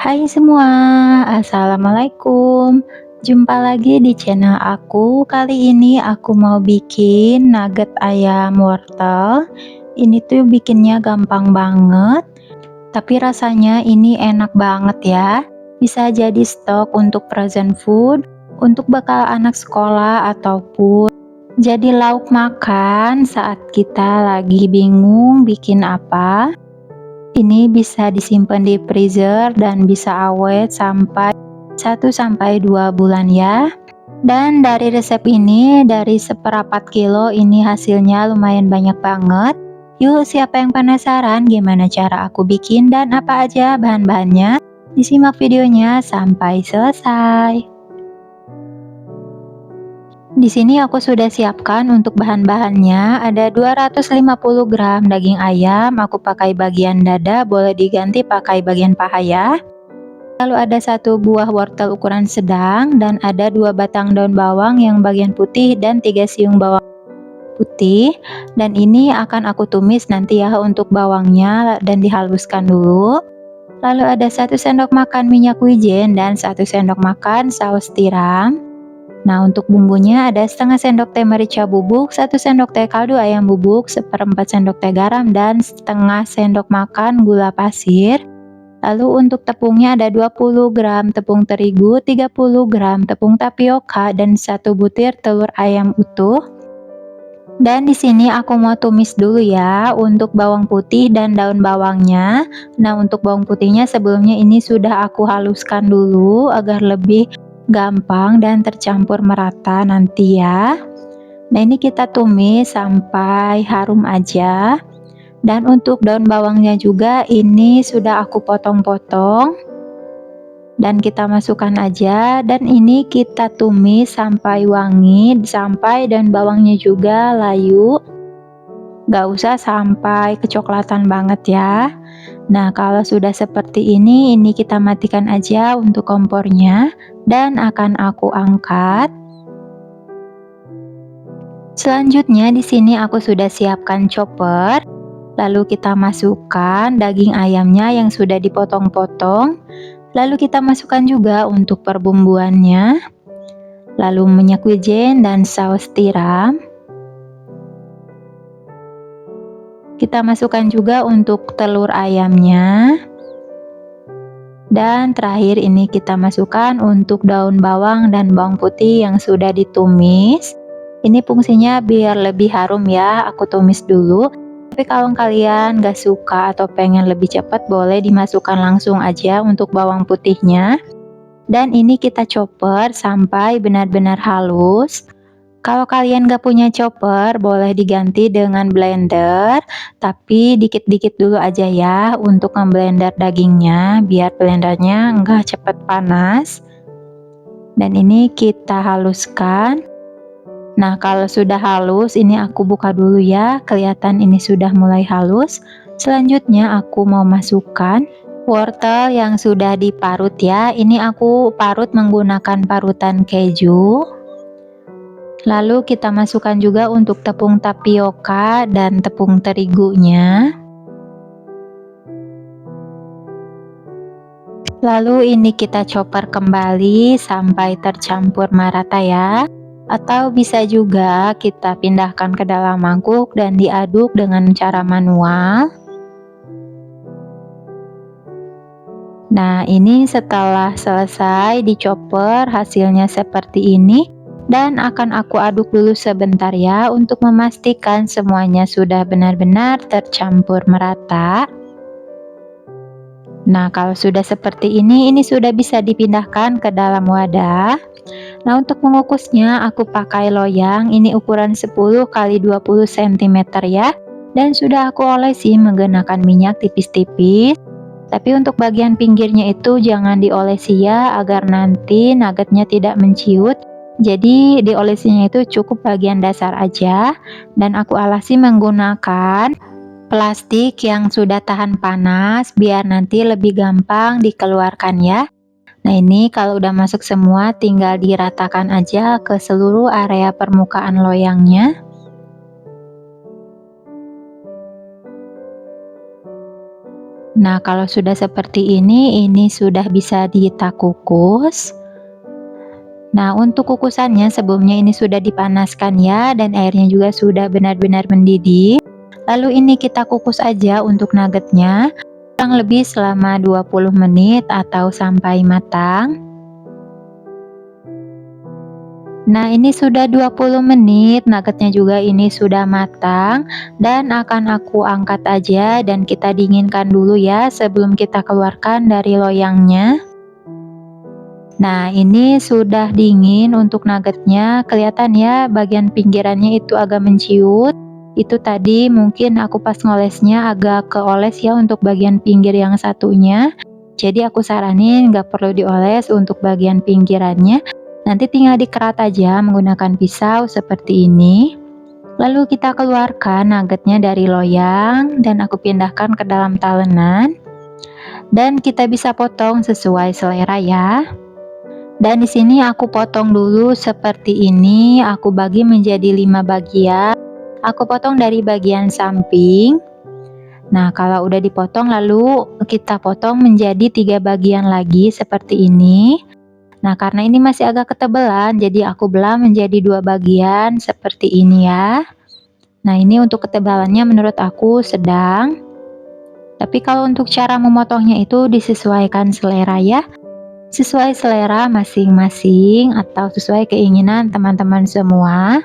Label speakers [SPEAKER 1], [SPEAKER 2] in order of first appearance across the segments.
[SPEAKER 1] Hai semua, assalamualaikum. Jumpa lagi di channel aku. Kali ini aku mau bikin nugget ayam wortel. Ini tuh bikinnya gampang banget, tapi rasanya ini enak banget ya. Bisa jadi stok untuk frozen food, untuk bekal anak sekolah ataupun jadi lauk makan saat kita lagi bingung bikin apa. Ini bisa disimpan di freezer dan bisa awet sampai 1 sampai 2 bulan ya. Dan dari resep ini, dari seperempat kilo ini hasilnya lumayan banyak banget. Yuk, siapa yang penasaran gimana cara aku bikin dan apa aja bahan-bahannya? Disimak videonya sampai selesai. Di sini aku sudah siapkan untuk bahan-bahannya, ada 250 gram daging ayam, aku pakai bagian dada, boleh diganti pakai bagian paha ya. Lalu ada 1 buah wortel ukuran sedang dan ada 2 batang daun bawang yang bagian putih dan 3 siung bawang putih. Dan ini akan aku tumis nanti ya untuk bawangnya dan dihaluskan dulu. Lalu ada 1 sendok makan minyak wijen dan 1 sendok makan saus tiram. Nah, untuk bumbunya ada setengah sendok teh merica bubuk, 1 sendok teh kaldu ayam bubuk, seperempat sendok teh garam, dan setengah sendok makan gula pasir. Lalu untuk tepungnya ada 20 gram tepung terigu, 30 gram tepung tapioka, dan 1 butir telur ayam utuh. Dan di sini aku mau tumis dulu ya untuk bawang putih dan daun bawangnya. Nah, untuk bawang putihnya sebelumnya ini sudah aku haluskan dulu agar lebih gampang dan tercampur merata nanti ya. Nah, ini kita tumis sampai harum aja. Dan untuk daun bawangnya juga ini sudah aku potong-potong dan kita masukkan aja, dan ini kita tumis sampai wangi, sampai daun bawangnya juga layu, gak usah sampai kecoklatan banget ya. Nah, kalau sudah seperti ini kita matikan aja untuk kompornya dan akan aku angkat. Selanjutnya di sini aku sudah siapkan chopper. Lalu kita masukkan daging ayamnya yang sudah dipotong-potong. Lalu kita masukkan juga untuk perbumbuannya. Lalu minyak wijen dan saus tiram. Kita masukkan juga untuk telur ayamnya. Dan terakhir ini kita masukkan untuk daun bawang dan bawang putih yang sudah ditumis. Ini fungsinya biar lebih harum ya, aku tumis dulu. Tapi kalau kalian gak suka atau pengen lebih cepat, boleh dimasukkan langsung aja untuk bawang putihnya. Dan ini kita chopper sampai benar-benar halus. Kalau kalian gak punya chopper, boleh diganti dengan blender, tapi dikit-dikit dulu aja ya untuk ngeblender dagingnya, biar blendernya nggak cepet panas. Dan ini kita haluskan. Nah, kalau sudah halus, ini aku buka dulu ya, kelihatan ini sudah mulai halus. Selanjutnya aku mau masukkan wortel yang sudah diparut ya. Ini aku parut menggunakan parutan keju. Lalu kita masukkan juga untuk tepung tapioka dan tepung terigunya. Lalu ini kita chopper kembali sampai tercampur merata ya. Atau bisa juga kita pindahkan ke dalam mangkuk dan diaduk dengan cara manual. Nah, ini setelah selesai dichopper hasilnya seperti ini. Dan akan aku aduk dulu sebentar ya untuk memastikan semuanya sudah benar-benar tercampur merata. Nah, kalau sudah seperti ini sudah bisa dipindahkan ke dalam wadah. Nah, untuk mengukusnya aku pakai loyang, ini ukuran 10 x 20 cm ya. Dan sudah aku olesi menggunakan minyak tipis-tipis. Tapi untuk bagian pinggirnya itu jangan diolesi ya, agar nanti nuggetnya tidak menciut. Jadi diolesinya itu cukup bagian dasar aja. Dan aku alasi menggunakan plastik yang sudah tahan panas biar nanti lebih gampang dikeluarkan ya. Nah, ini kalau udah masuk semua tinggal diratakan aja ke seluruh area permukaan loyangnya. Nah, kalau sudah seperti ini sudah bisa kita kukus. Nah, untuk kukusannya sebelumnya ini sudah dipanaskan ya, dan airnya juga sudah benar-benar mendidih. Lalu ini kita kukus aja untuk nuggetnya, kurang lebih selama 20 menit atau sampai matang. Nah, ini sudah 20 menit, nuggetnya juga ini sudah matang, dan akan aku angkat aja dan kita dinginkan dulu ya sebelum kita keluarkan dari loyangnya. Nah, ini sudah dingin untuk nuggetnya, kelihatan ya bagian pinggirannya itu agak menciut. Itu tadi mungkin aku pas ngolesnya agak keoles ya untuk bagian pinggir yang satunya. Jadi aku saranin nggak perlu dioles untuk bagian pinggirannya. Nanti tinggal dikerat aja menggunakan pisau seperti ini. Lalu kita keluarkan nuggetnya dari loyang dan aku pindahkan ke dalam talenan. Dan kita bisa potong sesuai selera ya. Dan di sini aku potong dulu seperti ini, aku bagi menjadi 5 bagian. Aku potong dari bagian samping. Nah, kalau udah dipotong lalu kita potong menjadi 3 bagian lagi seperti ini. Nah, karena ini masih agak ketebalan, jadi aku belah menjadi 2 bagian seperti ini ya. Nah, ini untuk ketebalannya menurut aku sedang. Tapi kalau untuk cara memotongnya itu disesuaikan selera ya. Sesuai selera masing-masing atau sesuai keinginan teman-teman semua.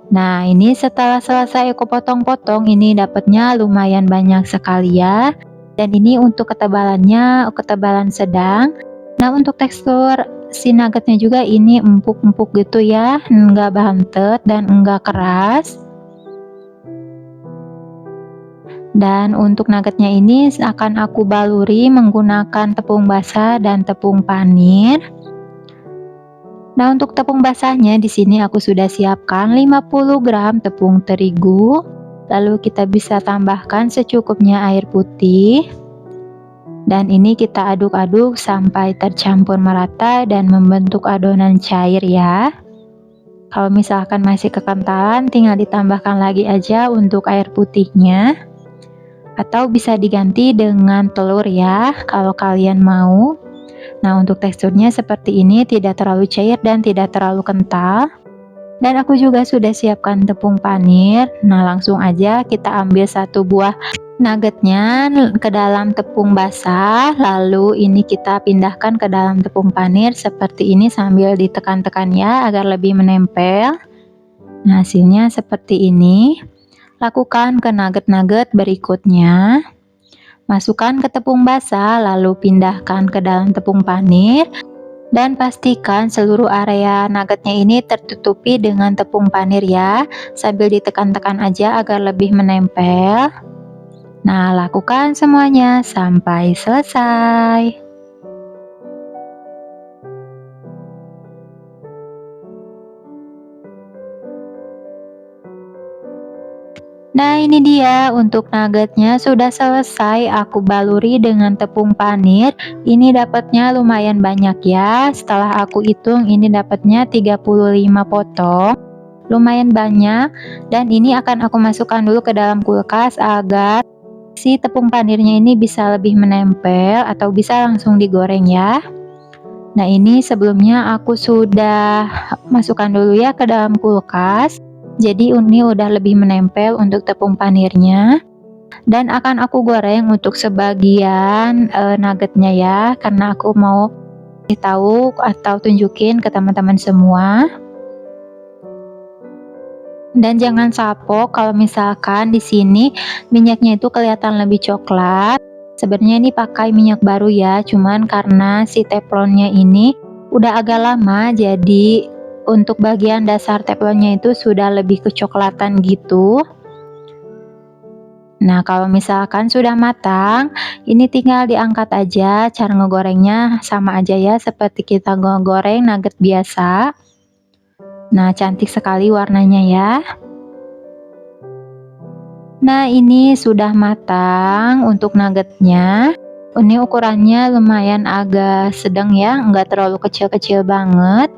[SPEAKER 1] Nah, ini setelah selesai aku potong-potong, ini dapatnya lumayan banyak sekali ya. Dan ini untuk ketebalannya, ketebalan sedang. Nah, untuk tekstur si nuggetnya juga ini empuk-empuk gitu ya, enggak bantet dan enggak keras. Dan untuk nuggetnya ini akan aku baluri menggunakan tepung basah dan tepung panir. Nah, untuk tepung basahnya di sini aku sudah siapkan 50 gram tepung terigu. Lalu kita bisa tambahkan secukupnya air putih. Dan ini kita aduk-aduk sampai tercampur merata dan membentuk adonan cair ya. Kalau misalkan masih kekentalan, tinggal ditambahkan lagi aja untuk air putihnya. Atau bisa diganti dengan telur ya, kalau kalian mau. Nah, untuk teksturnya seperti ini, tidak terlalu cair dan tidak terlalu kental. Dan aku juga sudah siapkan tepung panir. Nah, langsung aja kita ambil satu buah nuggetnya ke dalam tepung basah. Lalu ini kita pindahkan ke dalam tepung panir seperti ini sambil ditekan-tekan ya agar lebih menempel. Nah, hasilnya seperti ini. Lakukan ke nugget-nugget berikutnya. Masukkan ke tepung basah, lalu pindahkan ke dalam tepung panir. Dan pastikan seluruh area nuggetnya ini tertutupi dengan tepung panir ya, sambil ditekan-tekan aja agar lebih menempel. Nah, lakukan semuanya sampai selesai. Nah, ini dia untuk nuggetnya sudah selesai aku baluri dengan tepung panir. Ini dapatnya lumayan banyak ya. Setelah aku hitung ini dapatnya 35 potong. Lumayan banyak, dan ini akan aku masukkan dulu ke dalam kulkas agar si tepung panirnya ini bisa lebih menempel atau bisa langsung digoreng ya. Nah, ini sebelumnya aku sudah masukkan dulu ya ke dalam kulkas. Jadi ini udah lebih menempel untuk tepung panirnya, dan akan aku goreng untuk sebagian nuggetnya ya, karena aku mau tahu atau tunjukin ke teman-teman semua. Dan jangan sapok kalau misalkan di sini minyaknya itu kelihatan lebih coklat. Sebenarnya ini pakai minyak baru ya, cuman karena si teflonnya ini udah agak lama, jadi untuk bagian dasar teflonnya itu sudah lebih kecoklatan gitu. Nah, kalau misalkan sudah matang, ini tinggal diangkat aja. Cara ngegorengnya sama aja ya, seperti kita ngegoreng nugget biasa. Nah, cantik sekali warnanya ya. Nah, ini sudah matang untuk nuggetnya. Ini ukurannya lumayan agak sedang ya, enggak terlalu kecil-kecil banget.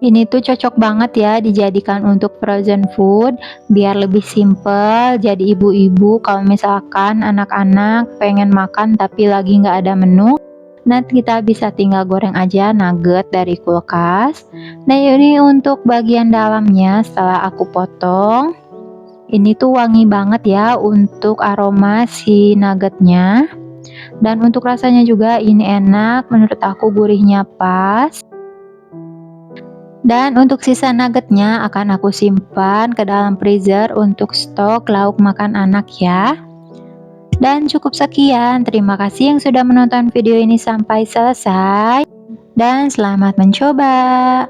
[SPEAKER 1] Ini tuh cocok banget ya dijadikan untuk frozen food, biar lebih simple. Jadi ibu-ibu kalau misalkan anak-anak pengen makan tapi lagi nggak ada menu, nah kita bisa tinggal goreng aja nugget dari kulkas. Nah ini untuk bagian dalamnya setelah aku potong, ini tuh wangi banget ya untuk aroma si nuggetnya. Dan untuk rasanya juga ini enak, menurut aku gurihnya pas. Dan untuk sisa nuggetnya akan aku simpan ke dalam freezer untuk stok lauk makan anak ya. Dan cukup sekian, terima kasih yang sudah menonton video ini sampai selesai. Dan selamat mencoba.